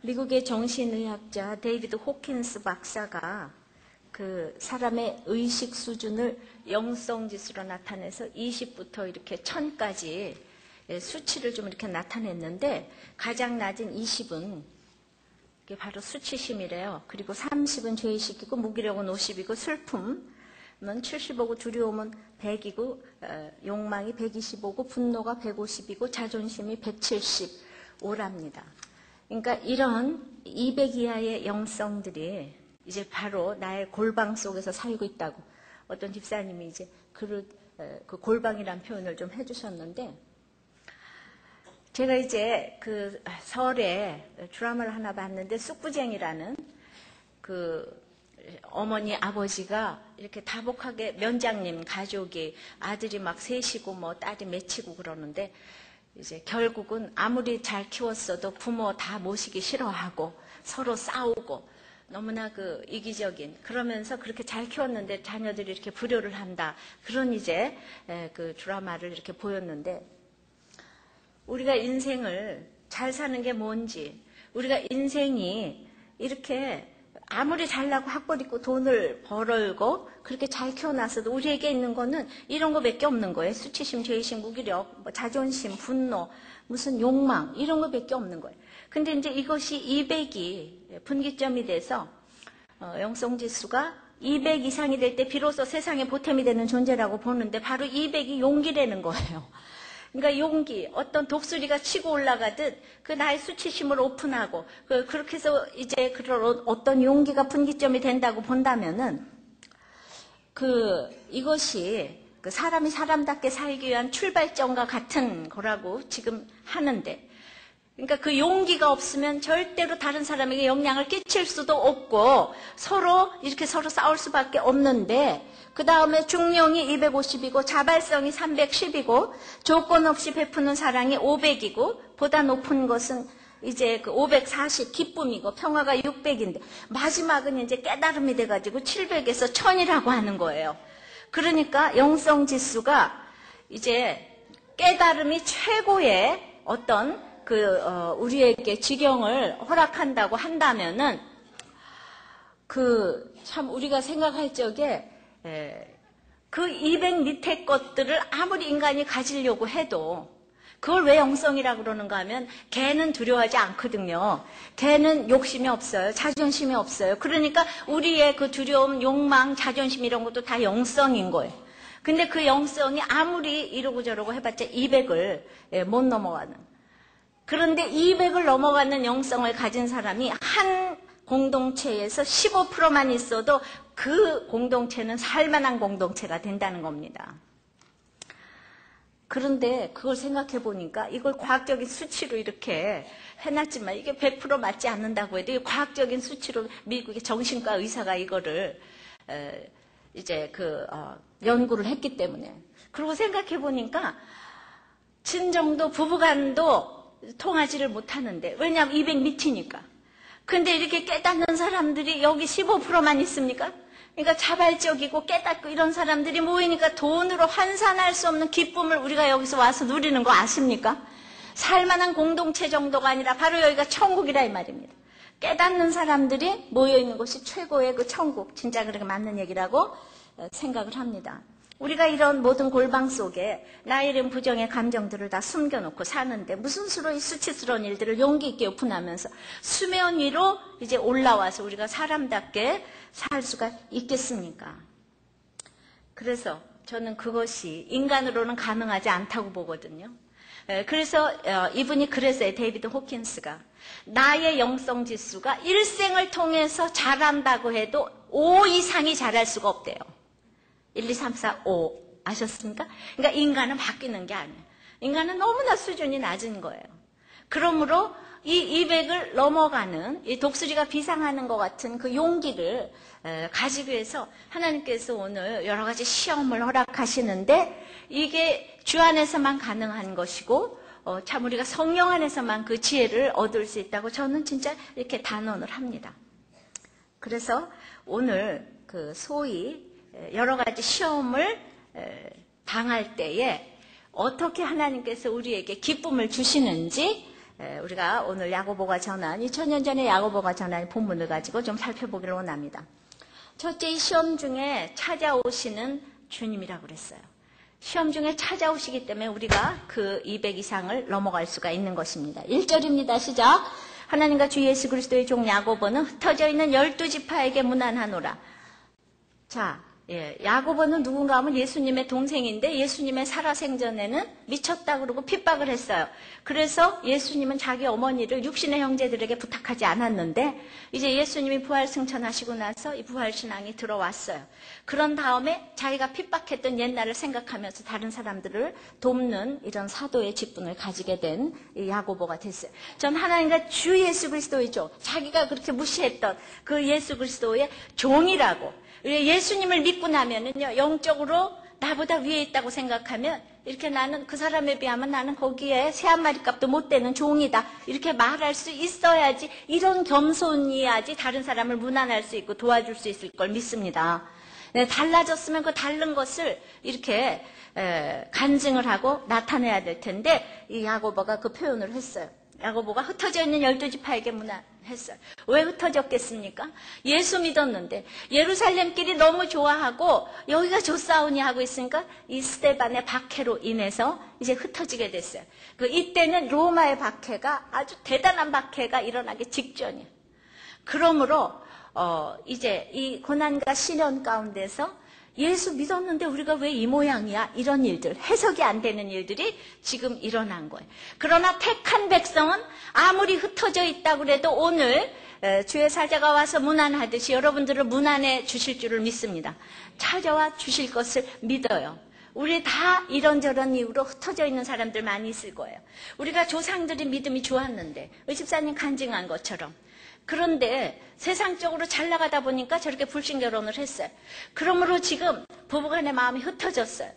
미국의 정신의학자 데이비드 호킨스 박사가 그 사람의 의식 수준을 영성지수로 나타내서 20부터 이렇게 1000까지 수치를 좀 이렇게 나타냈는데, 가장 낮은 20은 이게 바로 수치심이래요. 그리고 30은 죄의식이고, 무기력은 50이고, 슬픔은 75고, 두려움은 100이고, 욕망이 125고, 분노가 150이고, 자존심이 175랍니다. 그러니까 이런 200 이하의 영성들이 이제 바로 나의 골방 속에서 살고 있다고 어떤 집사님이 이제 그 골방이란 표현을 좀 해주셨는데, 제가 이제 그 설에 드라마를 하나 봤는데, 쑥부쟁이라는 그 어머니 아버지가 이렇게 다복하게 면장님 가족이 아들이 막 셋이고 뭐 딸이 맺히고 그러는데, 이제 결국은 아무리 잘 키웠어도 부모 다 모시기 싫어하고 서로 싸우고 너무나 그 이기적인, 그러면서 그렇게 잘 키웠는데 자녀들이 이렇게 불효를 한다, 그런 이제 그 드라마를 이렇게 보였는데, 우리가 인생을 잘 사는 게 뭔지, 우리가 인생이 이렇게 아무리 잘나고 학벌 있고 돈을 벌고 그렇게 잘 키워놨어도 우리에게 있는 거는 이런 거밖에 없는 거예요. 수치심, 죄의식, 무기력, 뭐 자존심, 분노, 무슨 욕망, 이런 거밖에 없는 거예요. 근데 이제 이것이 200이 분기점이 돼서 영성지수가 200 이상이 될 때 비로소 세상에 보탬이 되는 존재라고 보는데, 바로 200이 용기라는 거예요. 그러니까 용기, 어떤 독수리가 치고 올라가듯 그 나의 수치심을 오픈하고, 그렇게 해서 이제 그런 어떤 용기가 분기점이 된다고 본다면은, 이것이 그 사람이 사람답게 살기 위한 출발점과 같은 거라고 지금 하는데, 그러니까 그 용기가 없으면 절대로 다른 사람에게 영향을 끼칠 수도 없고, 이렇게 서로 싸울 수밖에 없는데, 그 다음에 중용이 250이고, 자발성이 310이고, 조건 없이 베푸는 사랑이 500이고, 보다 높은 것은 이제 그 540 기쁨이고, 평화가 600인데, 마지막은 이제 깨달음이 돼가지고 700에서 1000이라고 하는 거예요. 그러니까 영성지수가 이제 깨달음이 최고의 어떤 우리에게 지경을 허락한다고 한다면은, 참 우리가 생각할 적에, 그 200 밑에 것들을 아무리 인간이 가지려고 해도, 그걸 왜 영성이라고 그러는가 하면, 걔는 두려워하지 않거든요. 걔는 욕심이 없어요. 자존심이 없어요. 그러니까 우리의 그 두려움, 욕망, 자존심 이런 것도 다 영성인 거예요. 근데 그 영성이 아무리 이러고 저러고 해봤자 200을 못 넘어가는. 그런데 200을 넘어가는 영성을 가진 사람이 한 공동체에서 15%만 있어도 그 공동체는 살만한 공동체가 된다는 겁니다. 그런데 그걸 생각해 보니까, 이걸 과학적인 수치로 이렇게 해놨지만 이게 100% 맞지 않는다고 해도, 이 과학적인 수치로 미국의 정신과 의사가 이거를 이제 연구를 했기 때문에. 그리고 생각해 보니까 친정도 부부간도 통하지를 못하는데, 왜냐하면 200 밑이니까. 근데 이렇게 깨닫는 사람들이 여기 15%만 있습니까? 그러니까 자발적이고 깨닫고 이런 사람들이 모이니까 돈으로 환산할 수 없는 기쁨을 우리가 여기서 와서 누리는 거 아십니까? 살만한 공동체 정도가 아니라 바로 여기가 천국이라 이 말입니다. 깨닫는 사람들이 모여있는 곳이 최고의 그 천국, 진짜 그렇게 맞는 얘기라고 생각을 합니다. 우리가 이런 모든 골방 속에 나의 이런 부정의 감정들을 다 숨겨놓고 사는데, 무슨 수로 이 수치스러운 일들을 용기 있게 오픈하면서 수면 위로 이제 올라와서 우리가 사람답게 살 수가 있겠습니까? 그래서 저는 그것이 인간으로는 가능하지 않다고 보거든요. 그래서 이분이 그랬어요. 데이비드 호킨스가. 나의 영성지수가 일생을 통해서 자란다고 해도 5 이상이 자랄 수가 없대요. 1, 2, 3, 4, 5 아셨습니까? 그러니까 인간은 바뀌는 게 아니에요. 인간은 너무나 수준이 낮은 거예요. 그러므로 이 200을 넘어가는, 이 독수리가 비상하는 것 같은 그 용기를 가지기 위해서 하나님께서 오늘 여러 가지 시험을 허락하시는데, 이게 주 안에서만 가능한 것이고, 참 우리가 성령 안에서만 그 지혜를 얻을 수 있다고 저는 진짜 이렇게 단언을 합니다. 그래서 오늘 소위 여러 가지 시험을 당할 때에 어떻게 하나님께서 우리에게 기쁨을 주시는지 우리가 오늘 야고보가 전한 2000년 전에 야고보가 전한 본문을 가지고 좀 살펴보기를 원합니다. 첫째, 이 시험 중에 찾아오시는 주님이라고 그랬어요. 시험 중에 찾아오시기 때문에 우리가 그 200 이상을 넘어갈 수가 있는 것입니다. 1절입니다. 시작. 하나님과 주 예수 그리스도의 종 야고보는 흩어져 있는 12지파에게 문안하노라. 자, 야고보는 누군가 하면 예수님의 동생인데 예수님의 살아생전에는 미쳤다 그러고 핍박을 했어요. 그래서 예수님은 자기 어머니를 육신의 형제들에게 부탁하지 않았는데 이제 예수님이 부활 승천하시고 나서 이 부활신앙이 들어왔어요. 그런 다음에 자기가 핍박했던 옛날을 생각하면서 다른 사람들을 돕는 이런 사도의 직분을 가지게 된 야고보가 됐어요. 전 하나님과 주 예수 그리스도의 종, 자기가 그렇게 무시했던 그 예수 그리스도의 종이라고. 예수님을 믿고 나면은요, 영적으로 나보다 위에 있다고 생각하면 이렇게 나는 그 사람에 비하면 나는 거기에 새 한 마리 값도 못 되는 종이다. 이렇게 말할 수 있어야지, 이런 겸손이야지 다른 사람을 무난할 수 있고 도와줄 수 있을 걸 믿습니다. 네, 달라졌으면 그 다른 것을 이렇게 간증을 하고 나타내야 될 텐데 이 야고보가 그 표현을 했어요. 야고보가 흩어져 있는 12지파에게 문안했어요. 왜 흩어졌겠습니까? 예수 믿었는데 예루살렘끼리 너무 좋아하고 여기가 좋사오니 하고 있으니까 이 스데반의 박해로 인해서 이제 흩어지게 됐어요. 이때는 로마의 박해가 아주 대단한 박해가 일어나기 직전이에요. 그러므로 이제 이 고난과 시련 가운데서 예수 믿었는데 우리가 왜 이 모양이야? 이런 일들, 해석이 안 되는 일들이 지금 일어난 거예요. 그러나 택한 백성은 아무리 흩어져 있다고 해도 오늘 주의 사자가 와서 문안하듯이 여러분들을 문안해 주실 줄을 믿습니다. 찾아와 주실 것을 믿어요. 우리 다 이런저런 이유로 흩어져 있는 사람들 많이 있을 거예요. 우리가 조상들이 믿음이 좋았는데 의집사님 간증한 것처럼 그런데 세상적으로 잘 나가다 보니까 저렇게 불신결혼을 했어요. 그러므로 지금 부부간의 마음이 흩어졌어요.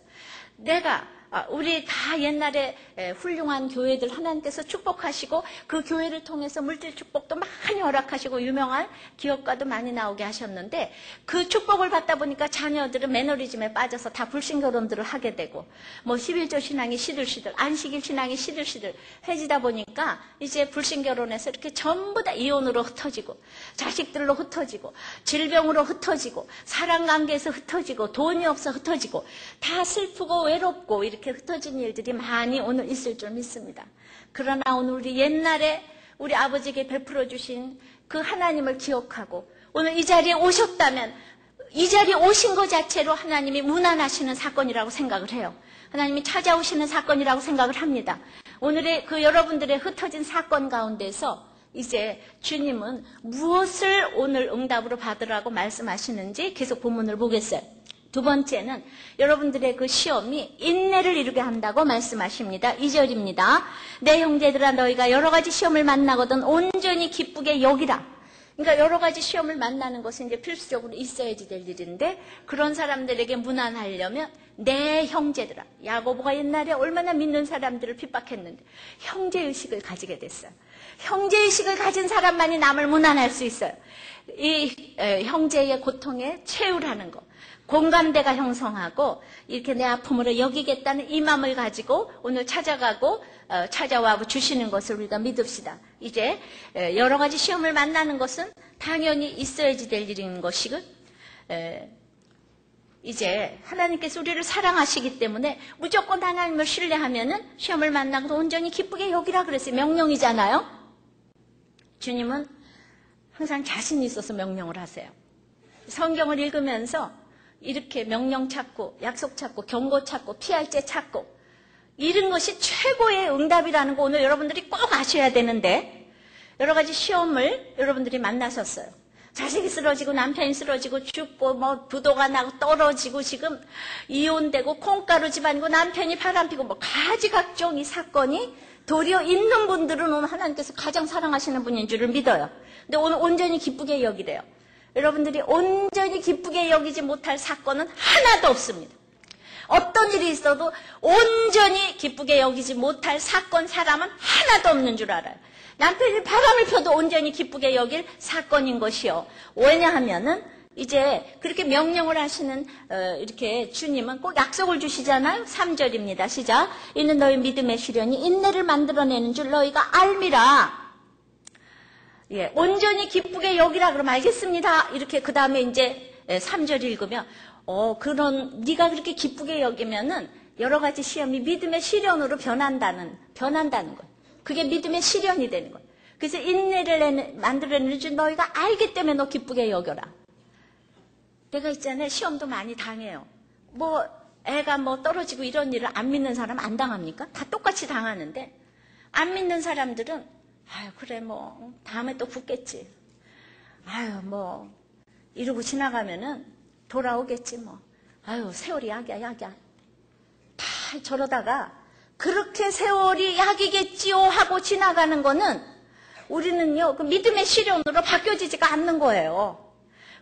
우리 다 옛날에 훌륭한 교회들 하나님께서 축복하시고 그 교회를 통해서 물질 축복도 많이 허락하시고 유명한 기업가도 많이 나오게 하셨는데 그 축복을 받다 보니까 자녀들은 매너리즘에 빠져서 다 불신결혼들을 하게 되고 11조 신앙이 시들시들 안식일 신앙이 시들시들 해지다 보니까 이제 불신결혼해서 이렇게 전부 다 이혼으로 흩어지고 자식들로 흩어지고 질병으로 흩어지고 사랑관계에서 흩어지고 돈이 없어 흩어지고 다 슬프고 외롭고 이렇게 흩어진 일들이 많이 오늘 있을 줄 믿습니다. 그러나 오늘 우리 옛날에 우리 아버지에게 베풀어 주신 그 하나님을 기억하고 오늘 이 자리에 오셨다면 이 자리에 오신 것 자체로 하나님이 문안하시는 사건이라고 생각을 해요. 하나님이 찾아오시는 사건이라고 생각을 합니다. 오늘의 그 여러분들의 흩어진 사건 가운데서 이제 주님은 무엇을 오늘 응답으로 받으라고 말씀하시는지 계속 본문을 보겠어요. 두 번째는 여러분들의 그 시험이 인내를 이루게 한다고 말씀하십니다. 2절입니다. 내 형제들아 너희가 여러 가지 시험을 만나거든 온전히 기쁘게 여기라. 그러니까 여러 가지 시험을 만나는 것은 이제 필수적으로 있어야지 될 일인데 그런 사람들에게 문안하려면 내 형제들아. 야고보가 옛날에 얼마나 믿는 사람들을 핍박했는데 형제의식을 가지게 됐어요. 형제의식을 가진 사람만이 남을 문안할 수 있어요. 이 형제의 고통에 체울하는 것. 공감대가 형성하고 이렇게 내 아픔으로 여기겠다는 이 마음을 가지고 오늘 찾아와 주시는 것을 우리가 믿읍시다. 이제 여러 가지 시험을 만나는 것은 당연히 있어야지 될 일인 것이고 이제 하나님께서 우리를 사랑하시기 때문에 무조건 하나님을 신뢰하면은 시험을 만나고 온전히 기쁘게 여기라 그랬어요. 명령이잖아요. 주님은 항상 자신이 있어서 명령을 하세요. 성경을 읽으면서 이렇게 명령 찾고 약속 찾고 경고 찾고 피할 제 찾고 이런 것이 최고의 응답이라는 거 오늘 여러분들이 꼭 아셔야 되는데 여러 가지 시험을 여러분들이 만나셨어요. 자식이 쓰러지고 남편이 쓰러지고 죽고 부도가 나고 떨어지고 지금 이혼되고 콩가루 집안이고 남편이 바람피고 가지각종 이 사건이 도리어 있는 분들은 오늘 하나님께서 가장 사랑하시는 분인 줄을 믿어요. 근데 오늘 온전히 기쁘게 여기래요. 여러분들이 온전히 기쁘게 여기지 못할 사건은 하나도 없습니다. 어떤 일이 있어도 온전히 기쁘게 여기지 못할 사건, 사람은 하나도 없는 줄 알아요. 남편이 바람을 펴도 온전히 기쁘게 여길 사건인 것이요. 왜냐하면은 이제 그렇게 명령을 하시는 이렇게 주님은 꼭 약속을 주시잖아요. 3절입니다. 시작. 이는 너희 믿음의 시련이 인내를 만들어내는 줄 너희가 알미라. 예, 온전히 기쁘게 여기라 그러면 알겠습니다. 이렇게 그 다음에 이제 3절 읽으면 그런 네가 그렇게 기쁘게 여기면은 여러 가지 시험이 믿음의 시련으로 변한다는 거예요. 그게 믿음의 시련이 되는 거예요. 그래서 인내를 만들어내는 줄 너희가 알기 때문에 너 기쁘게 여겨라. 내가 있잖아요. 시험도 많이 당해요. 애가 떨어지고 이런 일을 안 믿는 사람 안 당합니까? 다 똑같이 당하는데, 안 믿는 사람들은, 그래, 다음에 또 붙겠지. 이러고 지나가면은 돌아오겠지, 세월이 약이야. 다 저러다가, 그렇게 세월이 약이겠지요 하고 지나가는 거는, 우리는요, 그 믿음의 시련으로 바뀌어지지가 않는 거예요.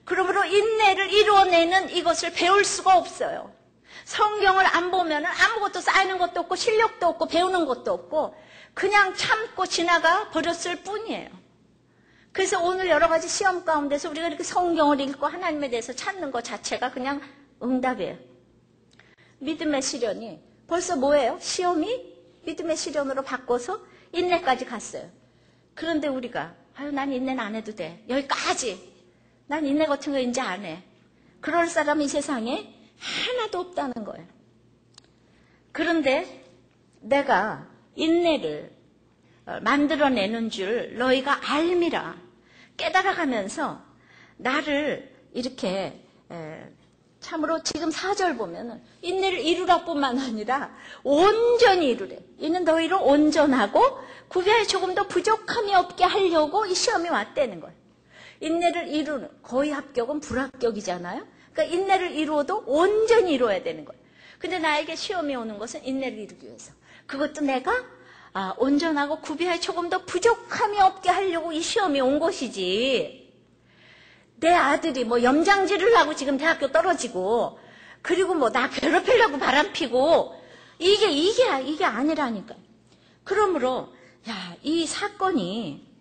그러므로 인내를 이루어내는 이것을 배울 수가 없어요. 성경을 안 보면 아무것도 쌓이는 것도 없고 실력도 없고 배우는 것도 없고 그냥 참고 지나가 버렸을 뿐이에요. 그래서 오늘 여러 가지 시험 가운데서 우리가 이렇게 성경을 읽고 하나님에 대해서 찾는 것 자체가 그냥 응답이에요. 믿음의 시련이 벌써 뭐예요? 시험이 믿음의 시련으로 바꿔서 인내까지 갔어요. 그런데 우리가 난 인내는 안 해도 돼. 여기까지. 난 인내 같은 거 이제 안 해. 그럴 사람이 이 세상에 하나도 없다는 거예요. 그런데 내가 인내를 만들어내는 줄 너희가 알미라. 깨달아가면서 나를 이렇게 참으로 지금 4절 보면은 인내를 이루라 뿐만 아니라 온전히 이루래. 이는 너희를 온전하고 구별에 조금 더 부족함이 없게 하려고 이 시험이 왔다는 거예요. 인내를 이루는 거의 합격은 불합격이잖아요. 그러니까 인내를 이루어도 온전히 이루어야 되는 거예요. 근데 나에게 시험이 오는 것은 인내를 이루기 위해서. 그것도 내가 온전하고 구별에 조금 더 부족함이 없게 하려고 이 시험이 온 것이지. 내 아들이 염장질을 하고 지금 대학교 떨어지고 그리고 나 괴롭히려고 바람피고 이게 아니라니까요. 그러므로 이 사건이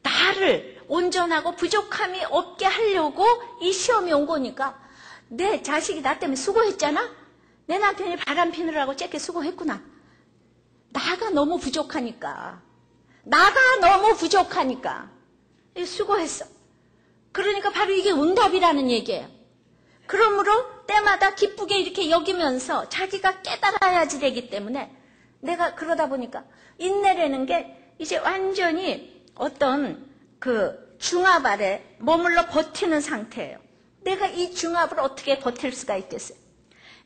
나를 온전하고 부족함이 없게 하려고 이 시험이 온 거니까 내 자식이 나 때문에 수고했잖아? 내 남편이 바람피느라고 쬐게 수고했구나. 나가 너무 부족하니까 수고했어. 그러니까 바로 이게 응답이라는 얘기예요. 그러므로 때마다 기쁘게 이렇게 여기면서 자기가 깨달아야지 되기 때문에 내가 그러다 보니까 인내라는 게 이제 완전히 어떤 그 중압 아래 머물러 버티는 상태예요. 내가 이 중압을 어떻게 버틸 수가 있겠어요?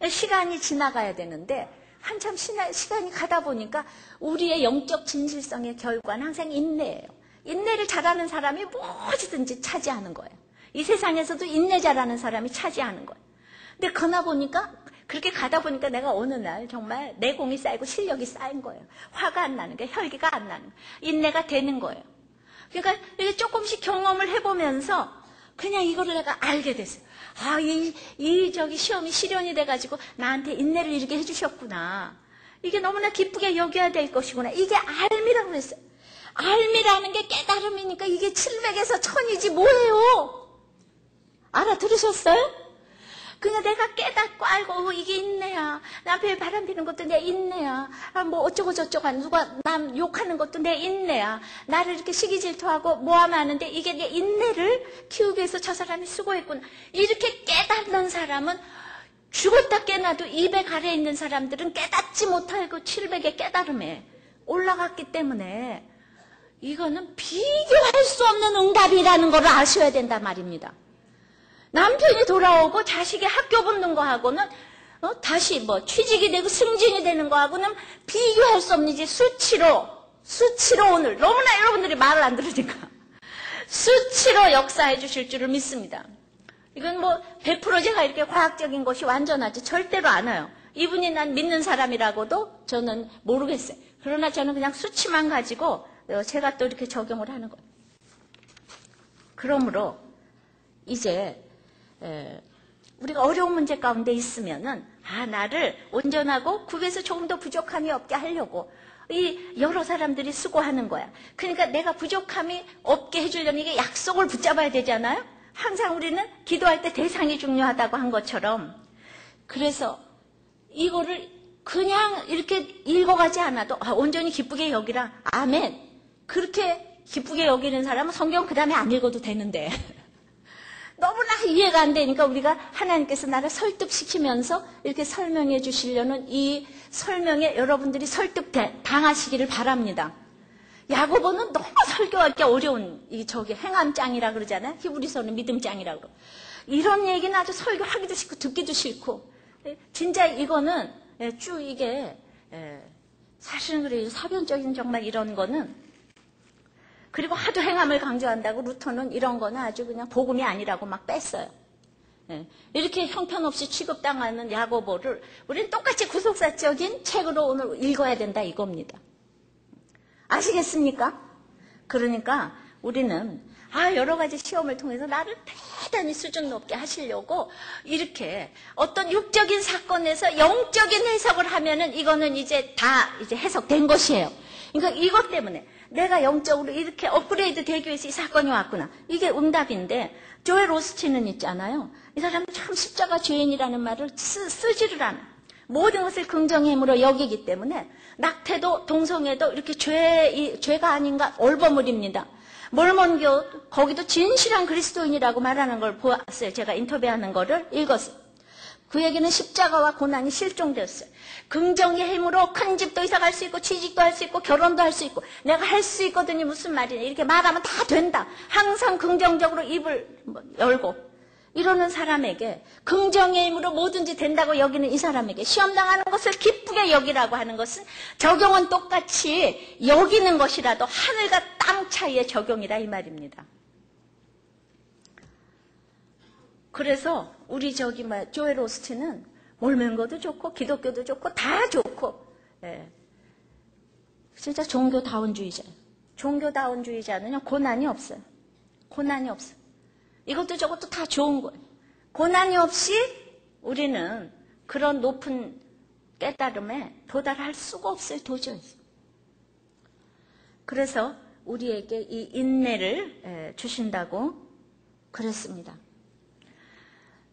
시간이 지나가야 되는데 한참 시간이 가다 보니까 우리의 영적 진실성의 결과는 항상 인내예요. 인내를 잘하는 사람이 무엇이든지 차지하는 거예요. 이 세상에서도 인내 잘하는 사람이 차지하는 거예요. 근데 그러나 보니까 그렇게 가다 보니까 내가 어느 날 정말 내공이 쌓이고 실력이 쌓인 거예요. 화가 안 나는 게 혈기가 안 나는 거예요. 인내가 되는 거예요. 그러니까 이렇게 조금씩 경험을 해보면서 그냥 이거를 내가 알게 됐어요. 저기 시험이 시련이 돼가지고 나한테 인내를 이렇게 해주셨구나. 이게 너무나 기쁘게 여겨야 될 것이구나. 이게 알미라고 그랬어요. 알미라는 게 깨달음이니까 이게 700에서 1000이지 뭐예요? 알아들으셨어요? 그냥 내가 깨닫고 알고 이게 인내야. 남편이 바람피는 것도 내 인내야. 어쩌고 저쩌고 누가 남 욕하는 것도 내 인내야. 나를 이렇게 시기 질투하고 모함하는데 이게 내 인내를 키우기 위해서 저 사람이 수고했구나. 이렇게 깨닫는 사람은 죽었다 깨나도 200 아래에 있는 사람들은 깨닫지 못하고 700의 깨달음에 올라갔기 때문에 이거는 비교할 수 없는 응답이라는 걸 아셔야 된단 말입니다. 남편이 돌아오고 자식이 학교 붙는 거하고는 다시 취직이 되고 승진이 되는 거하고는 비교할 수 없는 이제 수치로 오늘 너무나 여러분들이 말을 안 들으니까 수치로 역사해 주실 줄을 믿습니다. 이건 100% 제가 이렇게 과학적인 것이 완전하지 절대로 않아요. 이분이 난 믿는 사람이라고도 저는 모르겠어요. 그러나 저는 그냥 수치만 가지고 제가 또 이렇게 적용을 하는 거예요. 그러므로 이제 우리가 어려운 문제 가운데 있으면은 나를 온전하고 구별에서 조금 더 부족함이 없게 하려고 이 여러 사람들이 수고하는 거야. 그러니까 내가 부족함이 없게 해주려면 이게 약속을 붙잡아야 되잖아요. 항상 우리는 기도할 때 대상이 중요하다고 한 것처럼, 그래서 이거를 그냥 이렇게 읽어가지 않아도 온전히 기쁘게 여기라. 아멘. 그렇게 기쁘게 여기는 사람은 성경 그 다음에 안 읽어도 되는데 너무나 이해가 안 되니까 우리가 하나님께서 나를 설득시키면서 이렇게 설명해 주시려는 이 설명에 여러분들이 설득 당하시기를 바랍니다. 야고보는 너무 설교하기 어려운 저기 행함장이라 그러잖아요. 히브리서는 믿음장이라고 그러고. 이런 얘기는 아주 설교하기도 싫고 듣기도 싫고, 진짜 이거는 쭉 이게 사실은 그래요. 사변적인 정말 이런 거는, 그리고 하도 행함을 강조한다고 루터는 이런 거는 아주 그냥 복음이 아니라고 막 뺐어요. 이렇게 형편없이 취급당하는 야고보를 우리는 똑같이 구속사적인 책으로 오늘 읽어야 된다 이겁니다. 아시겠습니까? 그러니까 우리는 여러 가지 시험을 통해서 나를 대단히 수준 높게 하시려고 이렇게 어떤 육적인 사건에서 영적인 해석을 하면은 이거는 이제 다 이제 해석된 것이에요. 그러니까 이것 때문에 내가 영적으로 이렇게 업그레이드 되기 위해서 이 사건이 왔구나. 이게 응답인데, 조엘 오스틴은 있잖아요. 이 사람은 참 십자가 죄인이라는 말을 쓰지를 않아. 모든 것을 긍정의 힘으로 여기기 때문에 낙태도 동성애도 이렇게 죄가 아닌가 얼버무립니다. 몰몬교 거기도 진실한 그리스도인이라고 말하는 걸 보았어요. 제가 인터뷰하는 거를 읽었어요. 그에게는 십자가와 고난이 실종되었어요. 긍정의 힘으로 큰 집도 이사갈 수 있고 취직도 할 수 있고 결혼도 할 수 있고 내가 할 수 있거든요. 무슨 말이냐. 이렇게 말하면 다 된다. 항상 긍정적으로 입을 열고 이러는 사람에게 긍정의 힘으로 뭐든지 된다고 여기는 이 사람에게 시험당하는 것을 기쁘게 여기라고 하는 것은 적용은 똑같이 여기는 것이라도 하늘과 땅 차이의 적용이다 이 말입니다. 그래서 우리 조엘 오스틴은 몰몬교도 좋고 기독교도 좋고 다 좋고, 진짜 종교다운주의자예요. 종교다운주의자는요 고난이 없어요. 고난이 없어요. 이것도 저것도 다 좋은 거예요. 고난이 없이 우리는 그런 높은 깨달음에 도달할 수가 없어요. 도저히. 그래서 우리에게 이 인내를 주신다고 그랬습니다.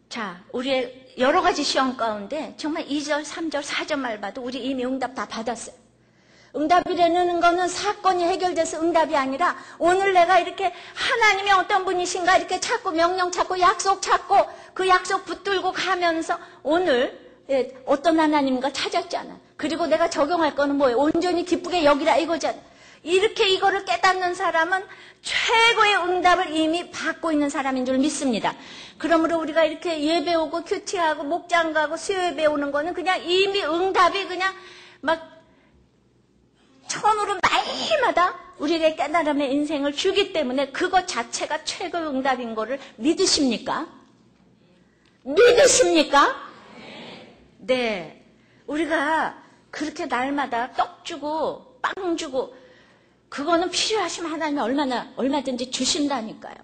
자, 우리의 여러 가지 시험 가운데 정말 2절, 3절, 4절 말 봐도 우리 이미 응답 다 받았어요. 응답이라는 거는 사건이 해결돼서 응답이 아니라 오늘 내가 이렇게 하나님이 어떤 분이신가 이렇게 찾고 명령 찾고 약속 찾고 그 약속 붙들고 가면서 오늘 어떤 하나님인가 찾았잖아. 그리고 내가 적용할 거는 뭐예요? 온전히 기쁘게 여기라 이거잖아. 이렇게 이거를 깨닫는 사람은 최고의 응답을 이미 받고 있는 사람인 줄 믿습니다. 그러므로 우리가 이렇게 예배 오고 큐티하고 목장 가고 수요예배 배우는 거는 그냥 이미 응답이 그냥 막 천으로 날마다 우리에게 깨달음의 인생을 주기 때문에 그것 자체가 최고의 응답인 거를 믿으십니까? 믿으십니까? 네. 우리가 그렇게 날마다 떡 주고 빵 주고 그거는 필요하시면 하나님이 얼마든지 주신다니까요.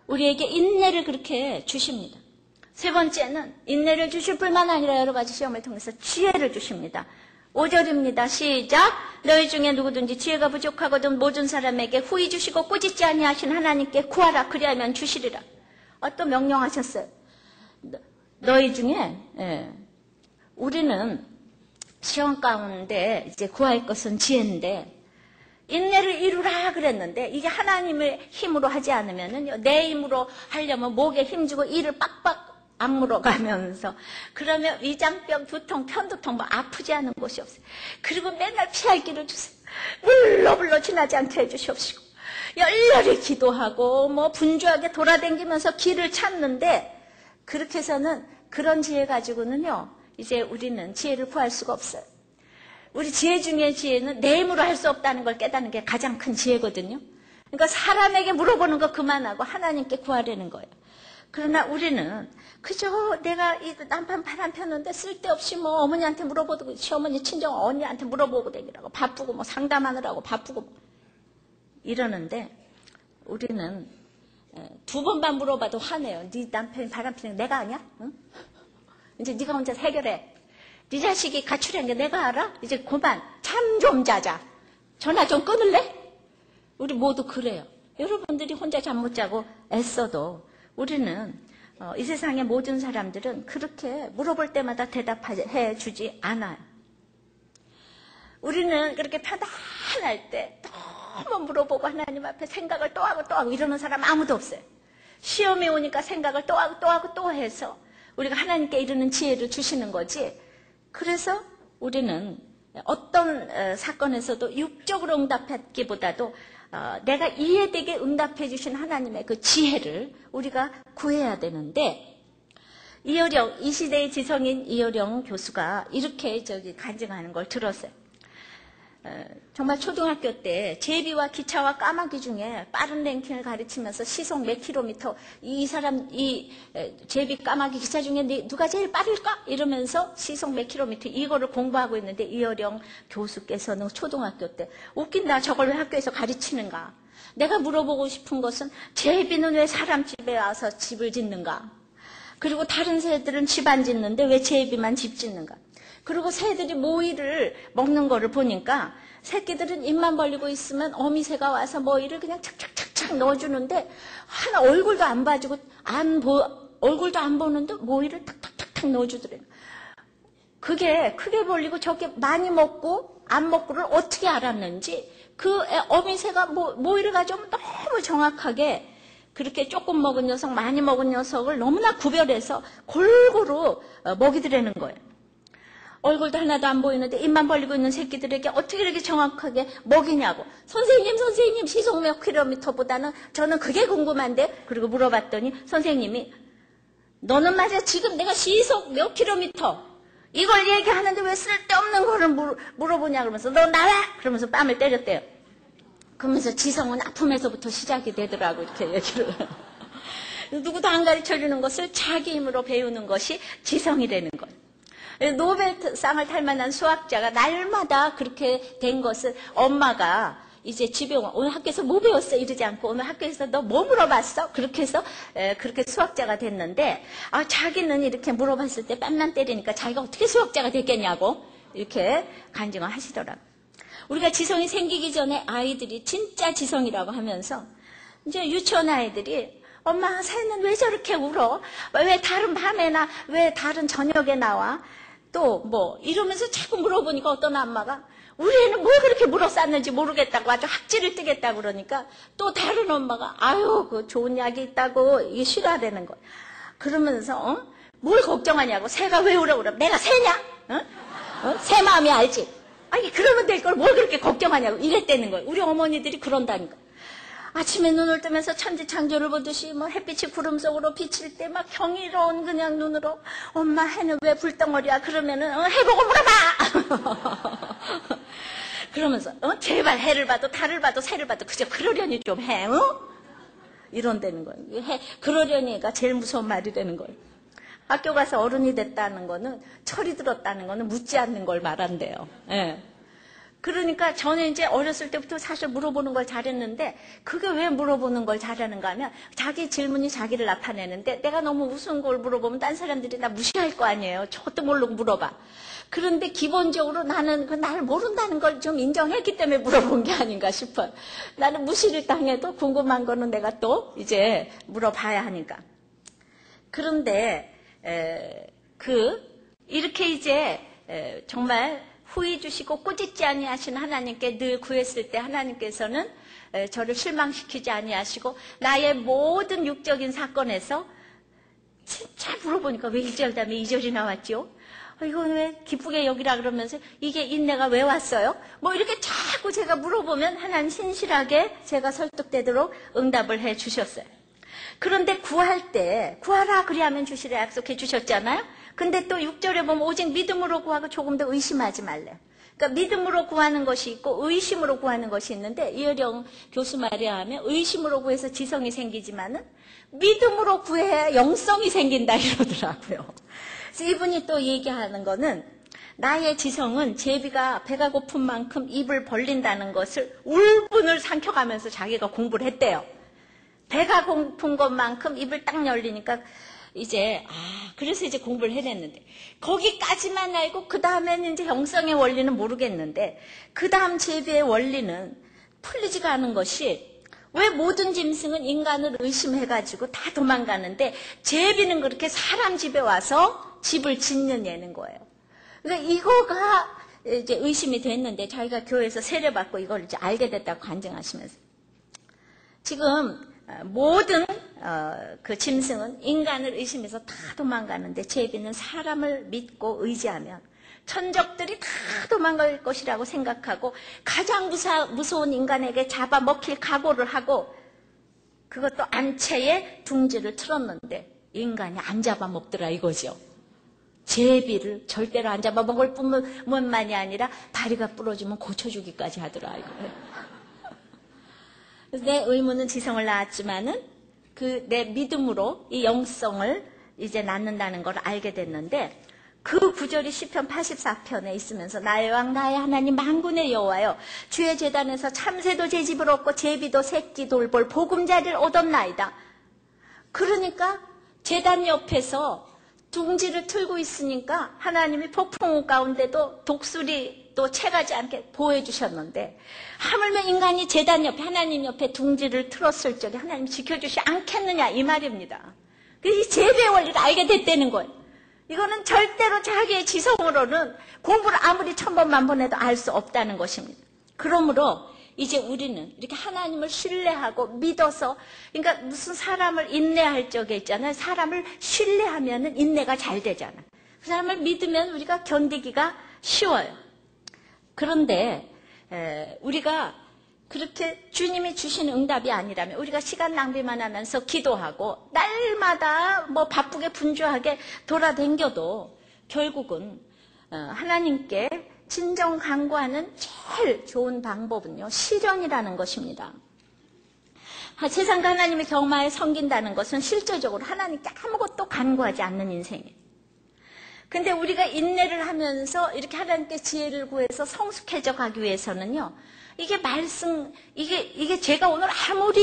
우리에게 인내를 그렇게 주십니다. 세 번째는 인내를 주실 뿐만 아니라 여러 가지 시험을 통해서 지혜를 주십니다. 5절입니다. 시작. 너희 중에 누구든지 지혜가 부족하거든 모든 사람에게 후히 주시고 꾸짖지 아니하신 하나님께 구하라. 그리하면 주시리라. 또 명령하셨어요. 너희 중에 우리는 시험 가운데 이제 구할 것은 지혜인데 인내를 이루라 그랬는데 이게 하나님의 힘으로 하지 않으면은요 내 힘으로 하려면 목에 힘주고 이를 빡빡 악물어 가면서 그러면 위장병, 두통, 편두통 뭐 아프지 않은 곳이 없어요. 그리고 맨날 피할 길을 주세요. 불러 지나지 않게 해주시옵시고 열렬히 기도하고 뭐 분주하게 돌아다니면서 길을 찾는데 그렇게 해서는 그런 지혜 가지고는요 이제 우리는 지혜를 구할 수가 없어요. 우리 지혜 중에 지혜는 내 힘으로 할 수 없다는 걸 깨닫는 게 가장 큰 지혜거든요. 그러니까 사람에게 물어보는 거 그만하고 하나님께 구하려는 거예요. 그러나 우리는 그저 내가 이 남편 바람 폈는데 쓸데없이 뭐 어머니한테 물어보고 시어머니 친정 언니한테 물어보고 다니라고 바쁘고 뭐 상담하느라고 바쁘고 뭐 이러는데 우리는 두 번만 물어봐도 화내요. 네 남편이 바람 피는 거 내가 아냐? 응? 이제 네가 혼자 해결해. 네 자식이 가출한 게 내가 알아? 이제 그만 잠 좀 자자. 전화 좀 끊을래? 우리 모두 그래요. 여러분들이 혼자 잠 못 자고 애써도 우리는 이 세상의 모든 사람들은 그렇게 물어볼 때마다 대답해 주지 않아요. 우리는 그렇게 편안할 때 너무 물어보고 하나님 앞에 생각을 또 하고 이러는 사람 아무도 없어요. 시험이 오니까 생각을 또 하고 또 해서 우리가 하나님께 이르는 지혜를 주시는 거지. 그래서 우리는 어떤 사건에서도 육적으로 응답하기보다도 내가 이해되게 응답해 주신 하나님의 그 지혜를 우리가 구해야 되는데, 이 시대의 지성인 이어령 교수가 이렇게 간증하는 걸 들었어요. 정말 초등학교 때 제비와 기차와 까마귀 중에 빠른 랭킹을 가르치면서 시속 몇 킬로미터, 이 제비, 까마귀, 기차 중에 누가 제일 빠를까? 이러면서 시속 몇 킬로미터 이거를 공부하고 있는데, 이어령 교수께서는 초등학교 때 웃긴다, 저걸 왜 학교에서 가르치는가? 내가 물어보고 싶은 것은 제비는 왜 사람 집에 와서 집을 짓는가? 그리고 다른 새들은 집 안 짓는데 왜 제비만 집 짓는가? 그리고 새들이 모이를 먹는 거를 보니까 새끼들은 입만 벌리고 있으면 어미새가 와서 모이를 그냥 착착착착 넣어주는데 하나 얼굴도 안 봐주고 얼굴도 안 보는데 모이를 탁탁탁탁 넣어주더래요. 그게 크게 벌리고 저게 많이 먹고 안 먹고를 어떻게 알았는지 그 어미새가 모이를 가져오면 너무 정확하게 그렇게 조금 먹은 녀석, 많이 먹은 녀석을 너무나 구별해서 골고루 먹이더라는 거예요. 얼굴도 하나도 안 보이는데 입만 벌리고 있는 새끼들에게 어떻게 이렇게 정확하게 먹이냐고. 선생님 시속 몇 킬로미터보다는 저는 그게 궁금한데. 그리고 물어봤더니 선생님이 너는 말이야 지금 내가 시속 몇 킬로미터 이걸 얘기하는데 왜 쓸데없는 거를 물어보냐 그러면서 너 나와! 그러면서 뺨을 때렸대요. 그러면서 지성은 아픔에서부터 시작이 되더라고 이렇게 얘기를. 누구도 안 가르쳐주는 것을 자기 힘으로 배우는 것이 지성이라는 거예요. 노벨상을 탈 만한 수학자가 날마다 그렇게 된 것을 엄마가 이제 집에 오늘 학교에서 뭐 배웠어? 이러지 않고 오늘 학교에서 너 뭐 물어봤어? 그렇게 해서 그렇게 수학자가 됐는데 자기는 이렇게 물어봤을 때 뺨만 때리니까 자기가 어떻게 수학자가 됐겠냐고 이렇게 간증을 하시더라고요. 우리가 지성이 생기기 전에 아이들이 진짜 지성이라고 하면서 이제 유치원 아이들이 엄마 새는 왜 저렇게 울어? 왜 다른 밤에나 왜 다른 저녁에 나와? 또 이러면서 자꾸 물어보니까 어떤 엄마가 우리 애는 뭐 그렇게 물어쌌는지 모르겠다고 아주 학지를 뜨겠다고 그러니까 또 다른 엄마가 아유 그 좋은 약이 있다고 이게 싫어하다는 거야. 그러면서 뭘 걱정하냐고. 새가 왜 울어? 내가 새냐? 새 마음이 알지? 아니 그러면 될 걸 뭘 그렇게 걱정하냐고 이랬다는 거예요. 우리 어머니들이 그런다니까. 아침에 눈을 뜨면서 천지창조를 보듯이 햇빛이 구름 속으로 비칠 때 막 경이로운 그냥 눈으로 엄마 해는 왜 불덩어리야? 그러면은 해보고 물어봐. 그러면서 제발 해를 봐도 달을 봐도 새를 봐도 그저 그러려니 좀 해. 이런다는 거예요. 그러려니가 제일 무서운 말이라는 거예요. 학교 가서 어른이 됐다는 거는 철이 들었다는 거는 묻지 않는 걸 말한대요. 예. 그러니까 저는 이제 어렸을 때부터 사실 물어보는 걸 잘했는데 그게 왜 물어보는 걸 잘하는가 하면 자기 질문이 자기를 나타내는데 내가 너무 우스운 걸 물어보면 딴 사람들이 나 무시할 거 아니에요. 저것도 모르고 물어봐. 그런데 기본적으로 나는 나를 모른다는 걸 좀 인정했기 때문에 물어본 게 아닌가 싶어요. 나는 무시를 당해도 궁금한 거는 내가 또 이제 물어봐야 하니까. 그런데 이렇게 이제 정말 후회 주시고 꾸짖지 아니하시는 하나님께 늘 구했을 때 하나님께서는 저를 실망시키지 아니하시고 나의 모든 육적인 사건에서 진짜 물어보니까 왜 1절 다음에 2절이 나왔죠? 이건 왜 기쁘게 여기라 그러면서 이게 인내가 왜 왔어요? 이렇게 자꾸 제가 물어보면 하나님 신실하게 제가 설득되도록 응답을 해 주셨어요. 그런데 구할 때 구하라 그리하면 주시라 약속해 주셨잖아요. 근데 또 6절에 보면 오직 믿음으로 구하고 조금 더 의심하지 말래요. 그러니까 믿음으로 구하는 것이 있고 의심으로 구하는 것이 있는데 이어령 교수 말에 하면 의심으로 구해서 지성이 생기지만은 믿음으로 구해야 영성이 생긴다 이러더라고요. 그래서 이분이 또 얘기하는 거는 나의 지성은 제비가 배가 고픈 만큼 입을 벌린다는 것을 울분을 삼켜가면서 자기가 공부를 했대요. 배가 고픈 것만큼 입을 딱 열리니까 이제 그래서 이제 공부를 해냈는데 거기까지만 알고 그 다음에는 이제 영성의 원리는 모르겠는데 그 다음 제비의 원리는 풀리지가 않은 것이 왜 모든 짐승은 인간을 의심해가지고 다 도망가는데 제비는 그렇게 사람 집에 와서 집을 짓느냐는 거예요. 그러니까 이거가 이제 의심이 됐는데 자기가 교회에서 세례받고 이걸 이제 알게 됐다고 간증하시면서 지금 모든 그 짐승은 인간을 의심해서 다 도망가는데 제비는 사람을 믿고 의지하면 천적들이 다 도망갈 것이라고 생각하고 가장 무서운 인간에게 잡아먹힐 각오를 하고 그것도 암체에 둥지를 틀었는데 인간이 안 잡아먹더라 이거죠. 제비를 절대로 안 잡아먹을 뿐만이 아니라 다리가 부러지면 고쳐주기까지 하더라 이거예요. 내 의무는 지성을 낳았지만은 그 내 믿음으로 이 영성을 이제 낳는다는 걸 알게 됐는데 그 구절이 시편 84편에 있으면서 나의 왕 나의 하나님 만군의 여호와여 주의 제단에서 참새도 제 집을 얻고 제비도 새끼 돌볼 보금자리를 얻었나이다. 그러니까 제단 옆에서 둥지를 틀고 있으니까 하나님이 폭풍우 가운데도 독수리도 채가지 않게 보호해 주셨는데 하물며 인간이 제단 옆에 하나님 옆에 둥지를 틀었을 적에 하나님이 지켜주지 않겠느냐 이 말입니다. 이 제비의 원리를 알게 됐다는 거예요. 이거는 절대로 자기의 지성으로는 공부를 아무리 1000번 만번 해도 알 수 없다는 것입니다. 그러므로 이제 우리는 이렇게 하나님을 신뢰하고 믿어서 그러니까 무슨 사람을 인내할 적에 있잖아요. 사람을 신뢰하면 인내가 잘 되잖아요. 그 사람을 믿으면 우리가 견디기가 쉬워요. 그런데 우리가 그렇게 주님이 주시는 응답이 아니라면 우리가 시간 낭비만 하면서 기도하고 날마다 뭐 바쁘게 분주하게 돌아다녀도 결국은 하나님께 진정 간구하는 제일 좋은 방법은요. 시련이라는 것입니다. 세상과 하나님의 경마에 섬긴다는 것은 실질적으로 하나님께 아무것도 간구하지 않는 인생이에요. 근데 우리가 인내를 하면서 이렇게 하나님께 지혜를 구해서 성숙해져 가기 위해서는요. 이게 말씀, 이게 제가 오늘 아무리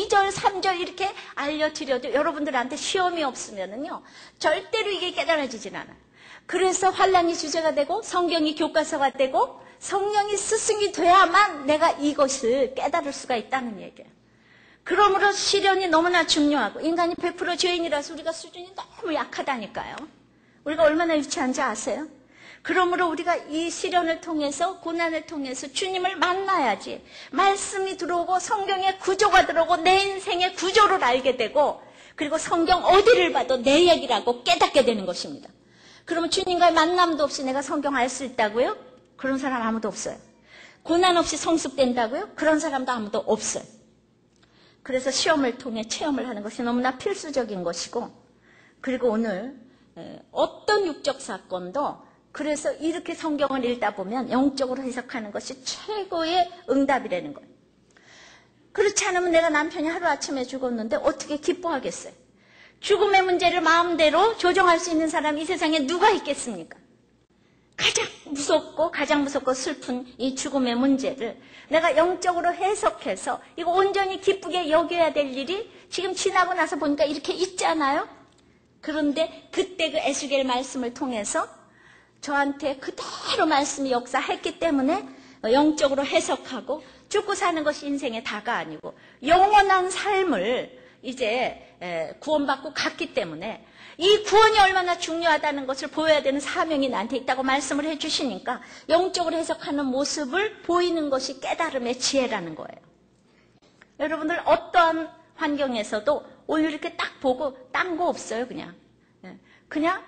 2절, 3절 이렇게 알려드려도 여러분들한테 시험이 없으면은요. 절대로 이게 깨달아지진 않아요. 그래서 환란이 주제가 되고 성경이 교과서가 되고 성령이 스승이 돼야만 내가 이것을 깨달을 수가 있다는 얘기예요. 그러므로 시련이 너무나 중요하고 인간이 100% 죄인이라서 우리가 수준이 너무 약하다니까요. 우리가 얼마나 유치한지 아세요? 그러므로 우리가 이 시련을 통해서 고난을 통해서 주님을 만나야지 말씀이 들어오고 성경의 구조가 들어오고 내 인생의 구조를 알게 되고 그리고 성경 어디를 봐도 내 얘기라고 깨닫게 되는 것입니다. 그러면 주님과의 만남도 없이 내가 성경 알 수 있다고요? 그런 사람 아무도 없어요. 고난 없이 성숙된다고요? 그런 사람도 아무도 없어요. 그래서 시험을 통해 체험을 하는 것이 너무나 필수적인 것이고 그리고 오늘 어떤 육적 사건도 그래서 이렇게 성경을 읽다 보면 영적으로 해석하는 것이 최고의 응답이라는 거예요. 그렇지 않으면 내가 남편이 하루아침에 죽었는데 어떻게 기뻐하겠어요? 죽음의 문제를 마음대로 조정할 수 있는 사람이 이 세상에 누가 있겠습니까? 가장 무섭고 슬픈 이 죽음의 문제를 내가 영적으로 해석해서 이거 온전히 기쁘게 여겨야 될 일이 지금 지나고 나서 보니까 이렇게 있잖아요? 그런데 그때 그 에스겔 말씀을 통해서 저한테 그대로 말씀이 역사했기 때문에 영적으로 해석하고 죽고 사는 것이 인생의 다가 아니고 영원한 삶을 이제 구원받고 갔기 때문에 이 구원이 얼마나 중요하다는 것을 보여야 되는 사명이 나한테 있다고 말씀을 해주시니까 영적으로 해석하는 모습을 보이는 것이 깨달음의 지혜라는 거예요. 여러분들 어떠한 환경에서도 오늘 이렇게 딱 보고 딴 거 없어요. 그냥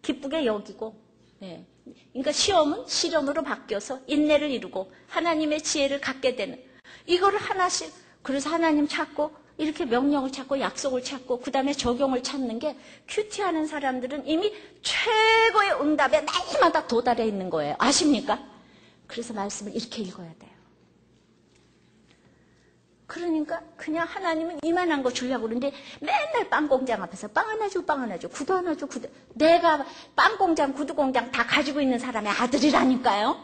기쁘게 여기고 그러니까 시험은 시련으로 바뀌어서 인내를 이루고 하나님의 지혜를 갖게 되는 이거를 하나씩 그래서 하나님 찾고 이렇게 명령을 찾고 약속을 찾고 그 다음에 적용을 찾는 게 큐티하는 사람들은 이미 최고의 응답에 날마다 도달해 있는 거예요. 아십니까? 그래서 말씀을 이렇게 읽어야 돼요. 그러니까 그냥 하나님은 이만한 거 주려고 그러는데 맨날 빵 공장 앞에서 빵 하나 줘, 빵 하나 줘, 구두 하나 줘, 구두. 내가 빵 공장, 구두 공장 다 가지고 있는 사람의 아들이라니까요.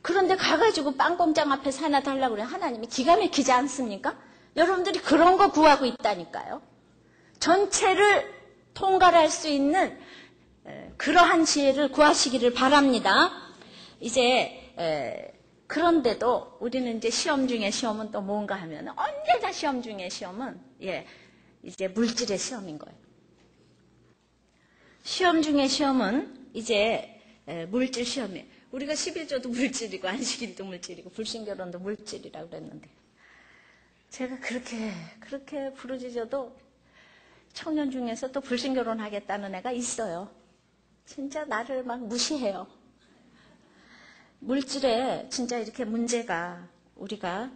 그런데 가가지고 빵 공장 앞에서 하나 달라고 그래. 하나님이 기가 막히지 않습니까? 여러분들이 그런 거 구하고 있다니까요. 전체를 통괄할 수 있는 그러한 지혜를 구하시기를 바랍니다. 이제 그런데도 우리는 이제 시험 중에 시험은 또 뭔가 하면 언제나 시험 중에 시험은 이제 물질의 시험인 거예요. 시험 중에 시험은 이제 물질 시험이에요. 우리가 11조도 물질이고 안식일도 물질이고 불신결혼도 물질이라고 그랬는데 제가 그렇게 부르짖어도 청년 중에서 또 불신결혼 하겠다는 애가 있어요. 진짜 나를 막 무시해요. 물질에 진짜 이렇게 문제가 우리가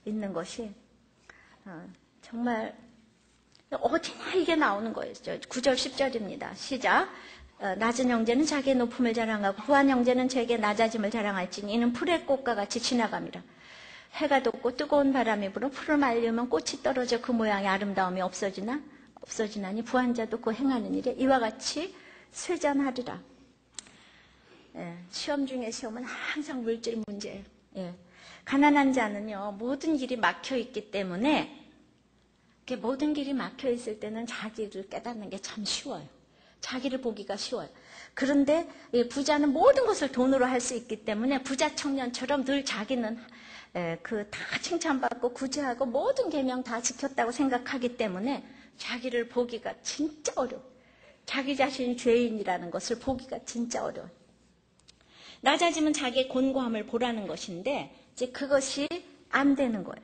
있는 것이 정말 어디나 이게 나오는 거예요. 9절 10절입니다. 시작. 낮은 형제는 자기의 높음을 자랑하고 부한 형제는 자기의 낮아짐을 자랑할지니 이는 풀의 꽃과 같이 지나감이라. 해가 돋고 뜨거운 바람이 불어 풀을 말리면 꽃이 떨어져 그 모양의 아름다움이 없어지나니 부한 자도 그 행하는 일에 이와 같이 쇠잔하리라. 시험 중에 시험은 항상 물질 문제예요. 가난한 자는요, 모든 길이 막혀 있기 때문에 모든 길이 막혀 있을 때는 자기를 깨닫는 게 참 쉬워요. 자기를 보기가 쉬워요. 그런데 부자는 모든 것을 돈으로 할 수 있기 때문에 부자 청년처럼 늘 자기는 다 칭찬받고 구제하고 모든 계명 다 지켰다고 생각하기 때문에 자기를 보기가 진짜 어려워요. 자기 자신이 죄인이라는 것을 보기가 진짜 어려워요. 낮아지면 자기의 곤고함을 보라는 것인데 이제 그것이 안 되는 거예요.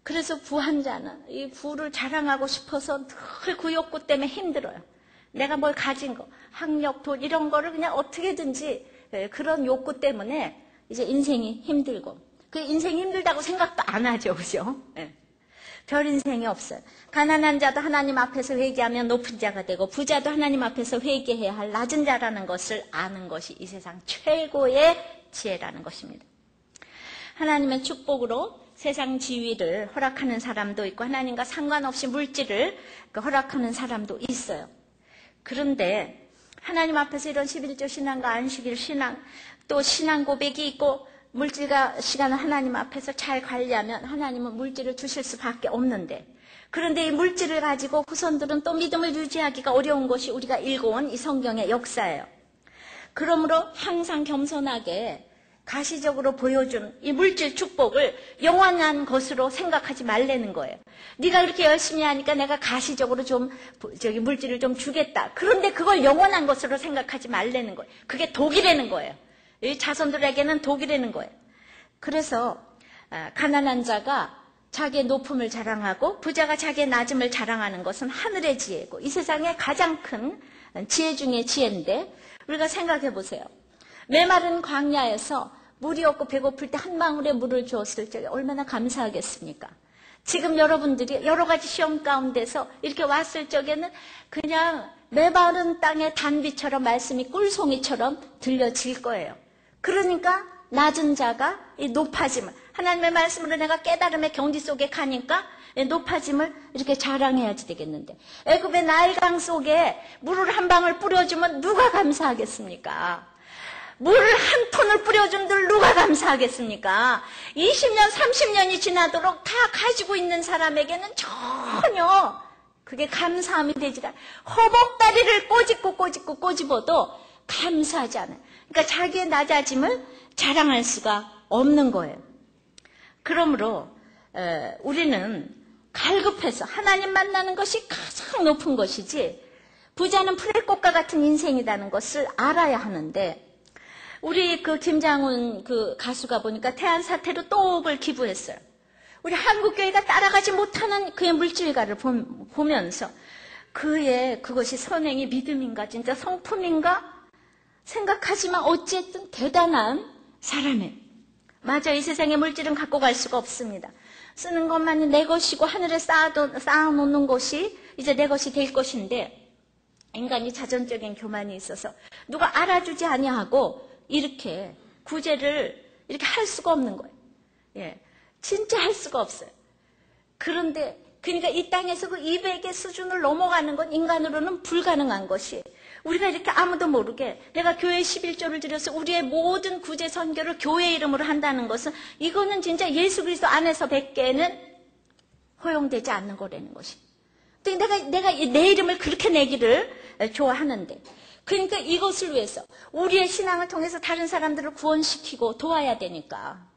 그래서 부한 자는 이 부를 자랑하고 싶어서 늘 그 욕구 때문에 힘들어요. 내가 뭘 가진 거, 학력, 돈 이런 거를 그냥 어떻게든지 그런 욕구 때문에 이제 인생이 힘들고 그 인생이 힘들다고 생각도 안 하죠. 그죠? 별 인생이 없어요. 가난한 자도 하나님 앞에서 회개하면 높은 자가 되고 부자도 하나님 앞에서 회개해야 할 낮은 자라는 것을 아는 것이 이 세상 최고의 지혜라는 것입니다. 하나님의 축복으로 세상 지위를 허락하는 사람도 있고 하나님과 상관없이 물질을 허락하는 사람도 있어요. 그런데 하나님 앞에서 이런 11조 신앙과 안식일 신앙 또 신앙 고백이 있고 물질과 시간을 하나님 앞에서 잘 관리하면 하나님은 물질을 주실 수밖에 없는데 그런데 이 물질을 가지고 후손들은 또 믿음을 유지하기가 어려운 것이 우리가 읽어온 이 성경의 역사예요. 그러므로 항상 겸손하게 가시적으로 보여준 이 물질 축복을 영원한 것으로 생각하지 말라는 거예요. 네가 그렇게 열심히 하니까 내가 가시적으로 물질을 좀 주겠다. 그런데 그걸 영원한 것으로 생각하지 말라는 거예요. 그게 독이라는 거예요. 이 자손들에게는 독이라는 거예요. 그래서 가난한 자가 자기의 높음을 자랑하고 부자가 자기의 낮음을 자랑하는 것은 하늘의 지혜고 이 세상의 가장 큰 지혜 중의 지혜인데 우리가 생각해 보세요. 메마른 광야에서 물이 없고 배고플 때 한 방울의 물을 주었을 적에 얼마나 감사하겠습니까? 지금 여러분들이 여러 가지 시험 가운데서 이렇게 왔을 적에는 그냥 메마른 땅의 단비처럼 말씀이 꿀송이처럼 들려질 거예요. 그러니까 낮은 자가 이 높아짐을 하나님의 말씀으로 내가 깨달음의 경지 속에 가니까 높아짐을 이렇게 자랑해야지 되겠는데 애굽의 나일강 속에 물을 한 방울 뿌려주면 누가 감사하겠습니까? 물을 한 톤을 뿌려준들 누가 감사하겠습니까? 20년, 30년이 지나도록 다 가지고 있는 사람에게는 전혀 그게 감사함이 되지 않아요. 허벅다리를 꼬집어도 감사하지 않아요. 그러니까 자기의 낮아짐을 자랑할 수가 없는 거예요. 그러므로 우리는 갈급해서 하나님 만나는 것이 가장 높은 것이지 부자는 풀의 꽃과 같은 인생이라는 것을 알아야 하는데 우리 김장훈 가수가 보니까 태안 사태로 또 억을 기부했어요. 우리 한국교회가 따라가지 못하는 그의 물질가를 보면서 그것이 선행이 믿음인가 진짜 성품인가 생각하지만 어쨌든 대단한 사람이에요. 맞아, 이 세상의 물질은 갖고 갈 수가 없습니다. 쓰는 것만이 내 것이고 하늘에 쌓아놓는 것이 이제 내 것이 될 것인데 인간이 자존적인 교만이 있어서 누가 알아주지 아니하고 이렇게 구제를 이렇게 할 수가 없는 거예요. 진짜 할 수가 없어요. 그런데 그러니까 이 땅에서 그 200의 수준을 넘어가는 건 인간으로는 불가능한 것이 우리가 이렇게 아무도 모르게 내가 교회 11조를 드려서 우리의 모든 구제 선교를 교회 이름으로 한다는 것은 이거는 진짜 예수 그리스도 안에서 뵙게는 허용되지 않는 거라는 것이. 내가 내 이름을 그렇게 내기를 좋아하는데 그러니까 이것을 위해서 우리의 신앙을 통해서 다른 사람들을 구원시키고 도와야 되니까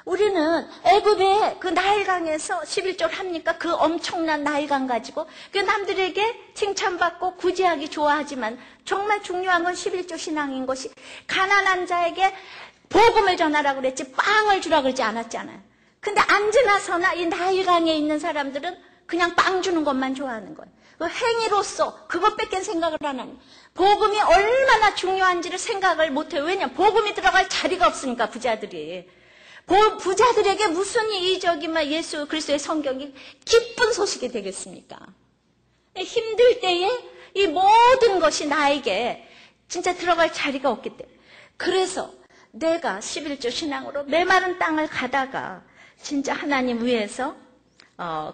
우리는 애굽의 그 나일강에서 11조를 합니까? 그 엄청난 나일강 가지고 그 남들에게 칭찬받고 구제하기 좋아하지만 정말 중요한 건 11조 신앙인 것이 가난한 자에게 복음을 전하라고 그랬지 빵을 주라고 그러지 않았잖아요. 근데 앉으나 서나 이 나일강에 있는 사람들은 그냥 빵 주는 것만 좋아하는 거예요. 그 행위로서 그것밖에 생각을 안 하는 복음이 얼마나 중요한지를 생각을 못해요. 왜냐하면 복음이 들어갈 자리가 없으니까 부자들이. 부자들에게 무슨 이적이면 예수 그리스도의 성경이 기쁜 소식이 되겠습니까? 힘들 때에 이 모든 것이 나에게 진짜 들어갈 자리가 없기 때문에 그래서 내가 11조 신앙으로 메마른 땅을 가다가 진짜 하나님 위해서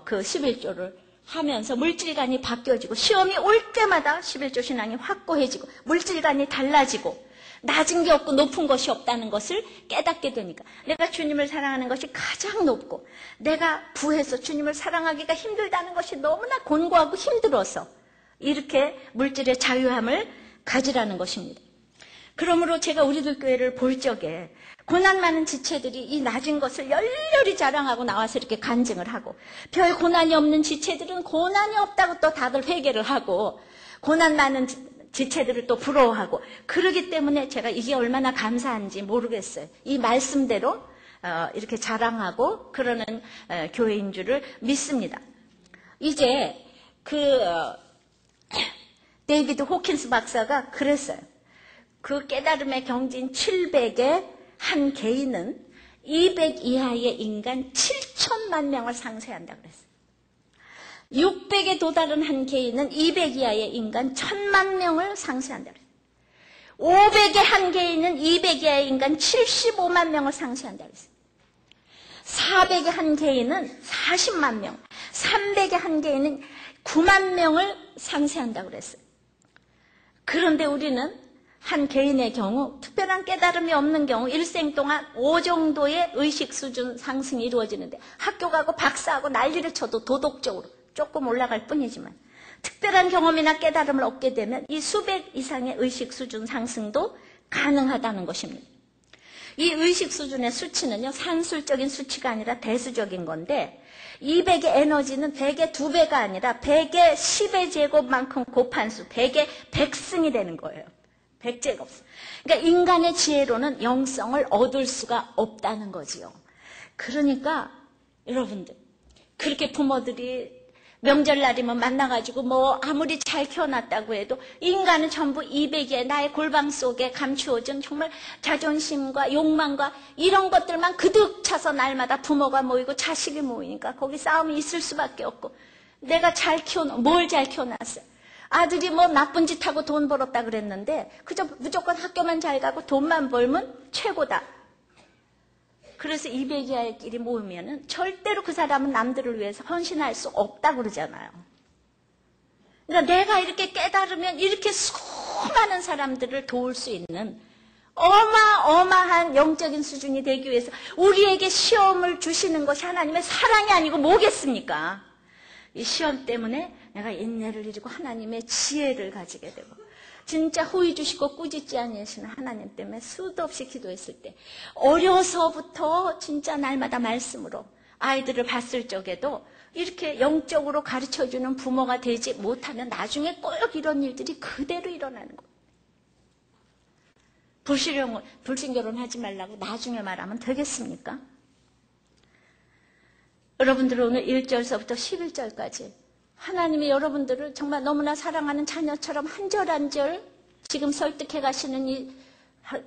그 11조를 하면서 물질관이 바뀌어지고 시험이 올 때마다 11조 신앙이 확고해지고 물질관이 달라지고 낮은 게 없고 높은 것이 없다는 것을 깨닫게 되니까 내가 주님을 사랑하는 것이 가장 높고 내가 부해서 주님을 사랑하기가 힘들다는 것이 너무나 곤고하고 힘들어서 이렇게 물질의 자유함을 가지라는 것입니다. 그러므로 제가 우리들 교회를 볼 적에 고난 많은 지체들이 이 낮은 것을 열렬히 자랑하고 나와서 이렇게 간증을 하고 별 고난이 없는 지체들은 고난이 없다고 또 다들 회개를 하고 고난 많은 지체들을 또 부러워하고 그러기 때문에 제가 이게 얼마나 감사한지 모르겠어요. 이 말씀대로 이렇게 자랑하고 그러는 교회인 줄을 믿습니다. 이제 데이비드 호킨스 박사가 그랬어요. 그 깨달음의 경지인 700의 한 개인은 200 이하의 인간 7천만 명을 상쇄한다 그랬어요. 600에 도달한 한 개인은 200 이하의 인간 1000만 명을 상쇄한다 그랬어요. 500의 한 개인은 200 이하의 인간 75만 명을 상쇄한다 그랬어요. 400의 한 개인은 40만 명, 300의 한 개인은 9만 명을 상쇄한다 그랬어요. 그런데 우리는 한 개인의 경우 특별한 깨달음이 없는 경우 일생 동안 5 정도의 의식 수준 상승이 이루어지는데 학교 가고 박사하고 난리를 쳐도 도덕적으로 조금 올라갈 뿐이지만 특별한 경험이나 깨달음을 얻게 되면 이 수백 이상의 의식 수준 상승도 가능하다는 것입니다. 이 의식 수준의 수치는요 산술적인 수치가 아니라 대수적인 건데 200의 에너지는 100의 2배가 아니라 100의 10의 제곱만큼 곱한 수 100의 100승이 되는 거예요. 100제곱. 그러니까 인간의 지혜로는 영성을 얻을 수가 없다는 거지요. 그러니까 여러분들 그렇게 부모들이 명절날이면 만나가지고 뭐 아무리 잘 키워놨다고 해도 인간은 전부 200의 나의 골방 속에 감추어진 정말 자존심과 욕망과 이런 것들만 그득 차서 날마다 부모가 모이고 자식이 모이니까 거기 싸움이 있을 수밖에 없고 내가 뭘 잘 키워놨어요. 아들이 뭐 나쁜 짓 하고 돈 벌었다 그랬는데 그저 무조건 학교만 잘 가고 돈만 벌면 최고다. 그래서 200 이하의 끼리 모으면은 절대로 그 사람은 남들을 위해서 헌신할 수 없다고 그러잖아요. 그러니까 내가 이렇게 깨달으면 이렇게 수많은 사람들을 도울 수 있는 어마어마한 영적인 수준이 되기 위해서 우리에게 시험을 주시는 것이 하나님의 사랑이 아니고 뭐겠습니까? 이 시험 때문에 내가 인내를 이루고 하나님의 지혜를 가지게 되고 진짜 호의 주시고 꾸짖지 아니하시는 하나님 때문에 수도 없이 기도했을 때 어려서부터 진짜 날마다 말씀으로 아이들을 봤을 적에도 이렇게 영적으로 가르쳐주는 부모가 되지 못하면 나중에 꼭 이런 일들이 그대로 일어나는 거예요. 불신결혼하지 말라고 나중에 말하면 되겠습니까? 여러분들은 오늘 1절서부터 11절까지 하나님이 여러분들을 정말 너무나 사랑하는 자녀처럼 한 절 한 절 지금 설득해 가시는 이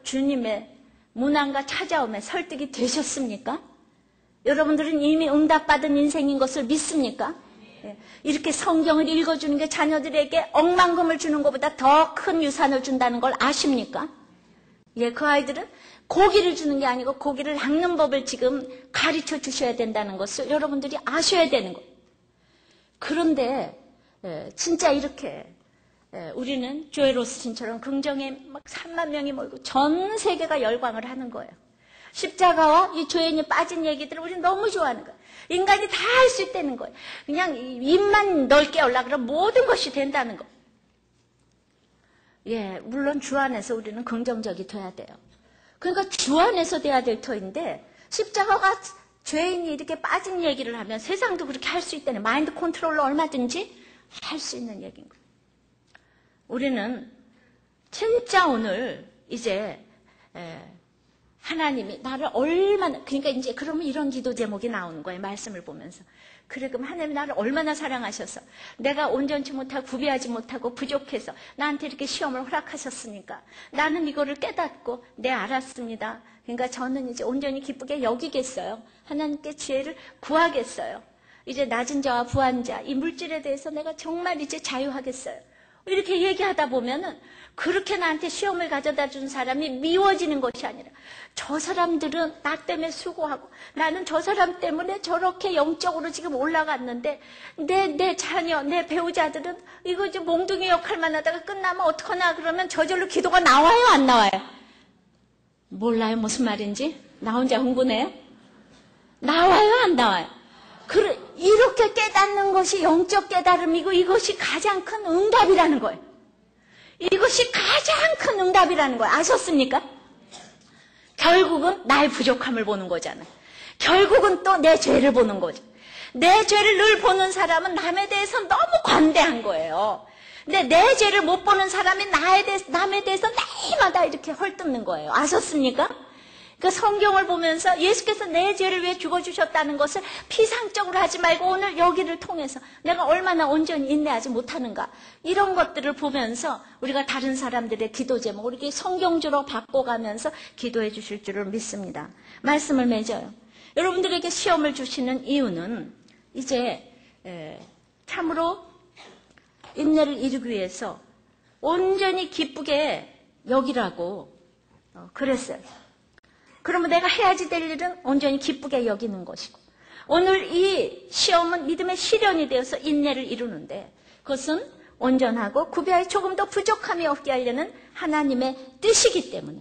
주님의 문안과 찾아옴에 설득이 되셨습니까? 여러분들은 이미 응답받은 인생인 것을 믿습니까? 이렇게 성경을 읽어주는 게 자녀들에게 억만금을 주는 것보다 더 큰 유산을 준다는 걸 아십니까? 그 아이들은 고기를 주는 게 아니고 고기를 낚는 법을 지금 가르쳐 주셔야 된다는 것을 여러분들이 아셔야 되는 거예요. 그런데 진짜 이렇게 우리는 조엘 오스틴처럼 긍정에 막 3만 명이 모이고 전 세계가 열광을 하는 거예요. 십자가와 이 조연이 빠진 얘기들을 우리는 너무 좋아하는 거예요. 인간이 다 할 수 있다는 거예요. 그냥 입만 넓게 열라 그러면 모든 것이 된다는 거. 예, 물론 주 안에서 우리는 긍정적이 돼야 돼요. 그러니까 주 안에서 돼야 될 터인데 십자가가 죄인이 이렇게 빠진 얘기를 하면 세상도 그렇게 할 수 있다는 마인드 컨트롤로 얼마든지 할 수 있는 얘기인 거예요. 우리는 진짜 오늘 이제 하나님이 나를 얼마나, 그러니까 이제 그러면 이런 기도 제목이 나오는 거예요. 말씀을 보면서. 그래, 그럼 하나님이 나를 얼마나 사랑하셔서 내가 온전치 못하고 구비하지 못하고 부족해서 나한테 이렇게 시험을 허락하셨으니까 나는 이거를 깨닫고 네, 알았습니다. 그러니까 저는 이제 온전히 기쁘게 여기겠어요. 하나님께 지혜를 구하겠어요. 이제 낮은 자와 부한 자, 이 물질에 대해서 내가 정말 이제 자유하겠어요. 이렇게 얘기하다 보면은 그렇게 나한테 시험을 가져다 준 사람이 미워지는 것이 아니라 저 사람들은 나 때문에 수고하고 나는 저 사람 때문에 저렇게 영적으로 지금 올라갔는데 내 자녀, 내 배우자들은 이거 이제 몽둥이 역할만 하다가 끝나면 어떡하나 그러면 저절로 기도가 나와요, 안 나와요? 몰라요, 무슨 말인지? 나 혼자 흥분해요? 나와요, 안 나와요? 이렇게 깨닫는 것이 영적 깨달음이고 이것이 가장 큰 응답이라는 거예요. 이것이 가장 큰 응답이라는 거예요. 아셨습니까? 결국은 나의 부족함을 보는 거잖아요. 결국은 또 내 죄를 보는 거죠. 내 죄를 늘 보는 사람은 남에 대해서 너무 관대한 거예요. 근데 내 죄를 못 보는 사람이 남에 대해서 날마다 이렇게 헐뜯는 거예요. 아셨습니까? 그 성경을 보면서 예수께서 내 죄를 위해 죽어주셨다는 것을 피상적으로 하지 말고 오늘 여기를 통해서 내가 얼마나 온전히 인내하지 못하는가 이런 것들을 보면서 우리가 다른 사람들의 기도 제목을 이렇게 성경적으로 바꿔가면서 기도해 주실 줄을 믿습니다. 말씀을 맺어요. 여러분들에게 시험을 주시는 이유는 이제 참으로 인내를 이루기 위해서 온전히 기쁘게 여기라고 그랬어요. 그러면 내가 해야지 될 일은 온전히 기쁘게 여기는 것이고 오늘 이 시험은 믿음의 시련이 되어서 인내를 이루는데 그것은 온전하고 구비하여 조금 더 부족함이 없게 하려는 하나님의 뜻이기 때문에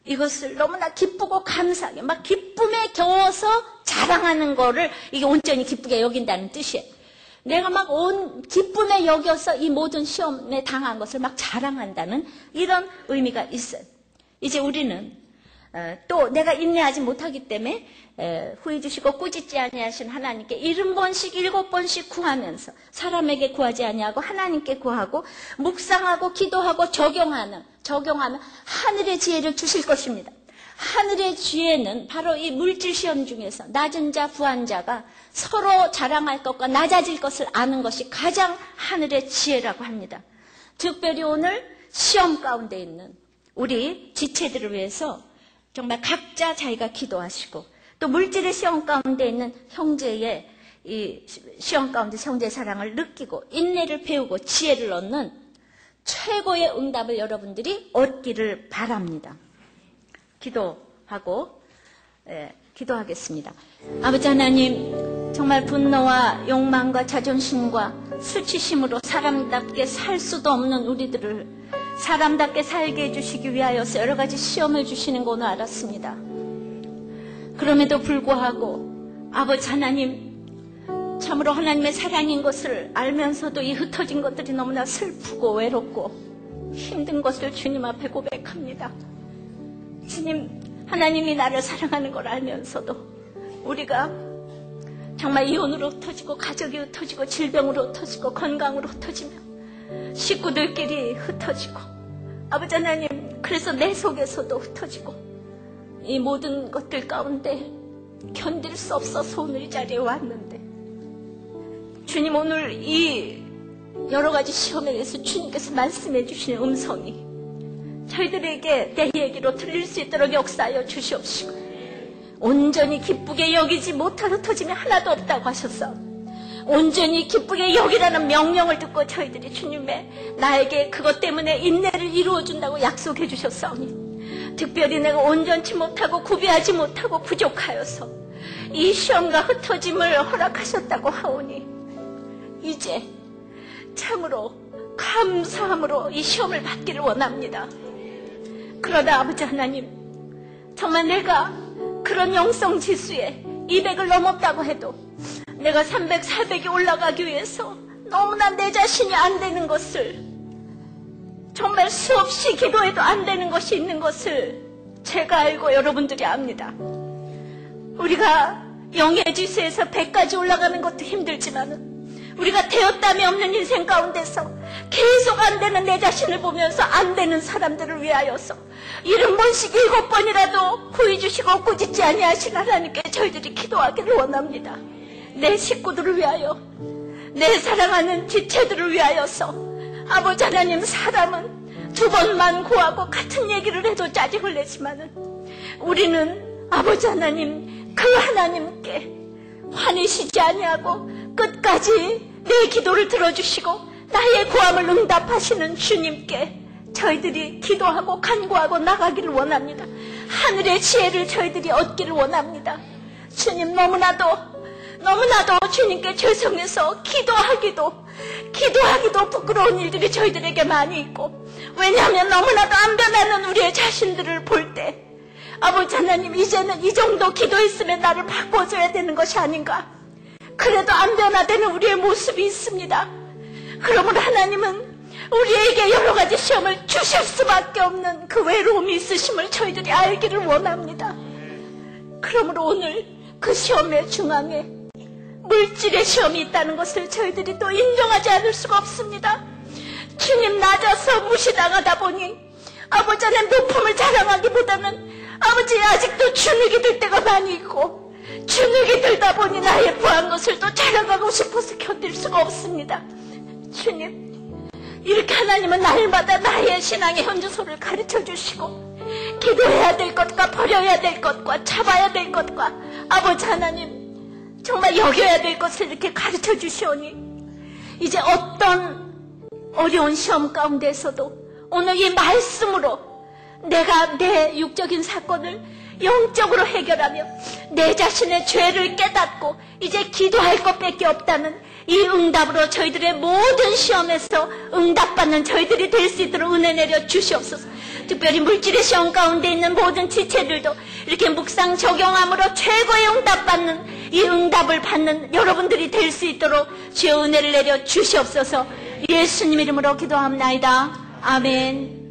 이것을 너무나 기쁘고 감사하게 막 기쁨에 겨워서 자랑하는 거를 이게 온전히 기쁘게 여긴다는 뜻이에요. 내가 막 온 기쁨에 여겨서 이 모든 시험에 당한 것을 막 자랑한다는 이런 의미가 있어요. 이제 우리는 또 내가 인내하지 못하기 때문에 후회 주시고 꾸짖지 아니하신 하나님께 70번씩 7번씩 구하면서 사람에게 구하지 아니하고 하나님께 구하고 묵상하고 기도하고 적용하면 하늘의 지혜를 주실 것입니다. 하늘의 지혜는 바로 이 물질 시험 중에서 낮은 자, 부한 자가 서로 자랑할 것과 낮아질 것을 아는 것이 가장 하늘의 지혜라고 합니다. 특별히 오늘 시험 가운데 있는 우리 지체들을 위해서 정말 각자 자기가 기도하시고 또 물질의 시험 가운데 있는 형제의 이 시험 가운데 형제의 사랑을 느끼고 인내를 배우고 지혜를 얻는 최고의 응답을 여러분들이 얻기를 바랍니다. 기도하겠습니다. 아버지 하나님, 정말 분노와 욕망과 자존심과 수치심으로 사람답게 살 수도 없는 우리들을 사람답게 살게 해주시기 위하여서 여러 가지 시험을 주시는 거는 알았습니다. 그럼에도 불구하고 아버지 하나님, 참으로 하나님의 사랑인 것을 알면서도 이 흩어진 것들이 너무나 슬프고 외롭고 힘든 것을 주님 앞에 고백합니다. 주님, 하나님이 나를 사랑하는 걸 알면서도 우리가 정말 이혼으로 흩어지고 가족이 흩어지고 질병으로 흩어지고 건강으로 흩어지며 식구들끼리 흩어지고 아버지 하나님, 그래서 내 속에서도 흩어지고 이 모든 것들 가운데 견딜 수 없어서 오늘 이 자리에 왔는데 주님, 오늘 이 여러 가지 시험에 대해서 주님께서 말씀해 주시는 음성이 저희들에게 내 얘기로 들릴 수 있도록 역사하여 주시옵시고 온전히 기쁘게 여기지 못할 흩어짐이 하나도 없다고 하셨어. 온전히 기쁘게 여기라는 명령을 듣고 저희들이 주님의 나에게 그것 때문에 인내를 이루어준다고 약속해 주셨사오니 특별히 내가 온전치 못하고 구비하지 못하고 부족하여서 이 시험과 흩어짐을 허락하셨다고 하오니 이제 참으로 감사함으로 이 시험을 받기를 원합니다. 그러나 아버지 하나님, 정말 내가 그런 영성 지수에 200을 넘었다고 해도 내가 300, 400이 올라가기 위해서 너무나 내 자신이 안 되는 것을 정말 수없이 기도해도 안 되는 것이 있는 것을 제가 알고 여러분들이 압니다. 우리가 영의 지수에서 100까지 올라가는 것도 힘들지만은 우리가 되었담이 없는 인생 가운데서 계속 안 되는 내 자신을 보면서 안 되는 사람들을 위하여서 70번씩 7번이라도 구해 주시고 꾸짖지 아니하신 하나님께 저희들이 기도하기를 원합니다. 내 식구들을 위하여, 내 사랑하는 지체들을 위하여서. 아버지 하나님, 사람은 2번만 구하고 같은 얘기를 해도 짜증을 내지만은 우리는 아버지 하나님, 그 하나님께 화내시지 아니하고 끝까지 내 기도를 들어주시고 나의 구함을 응답하시는 주님께 저희들이 기도하고 간구하고 나가기를 원합니다. 하늘의 지혜를 저희들이 얻기를 원합니다. 주님, 너무나도 주님께 죄송해서 기도하기도 부끄러운 일들이 저희들에게 많이 있고, 왜냐하면 너무나도 안 변하는 우리의 자신들을 볼 때 아버지 하나님, 이제는 이 정도 기도했으면 나를 바꿔줘야 되는 것이 아닌가. 그래도 안 변화되는 우리의 모습이 있습니다. 그러므로 하나님은 우리에게 여러 가지 시험을 주실 수밖에 없는 그 외로움이 있으심을 저희들이 알기를 원합니다. 그러므로 오늘 그 시험의 중앙에 물질의 시험이 있다는 것을 저희들이 또 인정하지 않을 수가 없습니다. 주님, 낮아서 무시당하다 보니 아버지 하나님, 높음을 자랑하기보다는 아버지 아직도 주눅이 들 때가 많이 있고, 주눅이 들다 보니 나의 부한 것을 또 자랑하고 싶어서 견딜 수가 없습니다. 주님, 이렇게 하나님은 날마다 나의 신앙의 현주소를 가르쳐 주시고, 기도해야 될 것과 버려야 될 것과 참아야 될 것과 아버지 하나님, 정말 여겨야 될 것을 이렇게 가르쳐 주시오니 이제 어떤 어려운 시험 가운데서도 오늘 이 말씀으로 내가 내 육적인 사건을 영적으로 해결하며 내 자신의 죄를 깨닫고 이제 기도할 것밖에 없다는 이 응답으로 저희들의 모든 시험에서 응답받는 저희들이 될 수 있도록 은혜 내려 주시옵소서. 특별히 물질의 시험 가운데 있는 모든 지체들도 이렇게 묵상 적용함으로 최고의 응답받는 이 응답을 받는 여러분들이 될 수 있도록 주의 은혜를 내려 주시옵소서. 예수님 이름으로 기도합나이다. 아멘.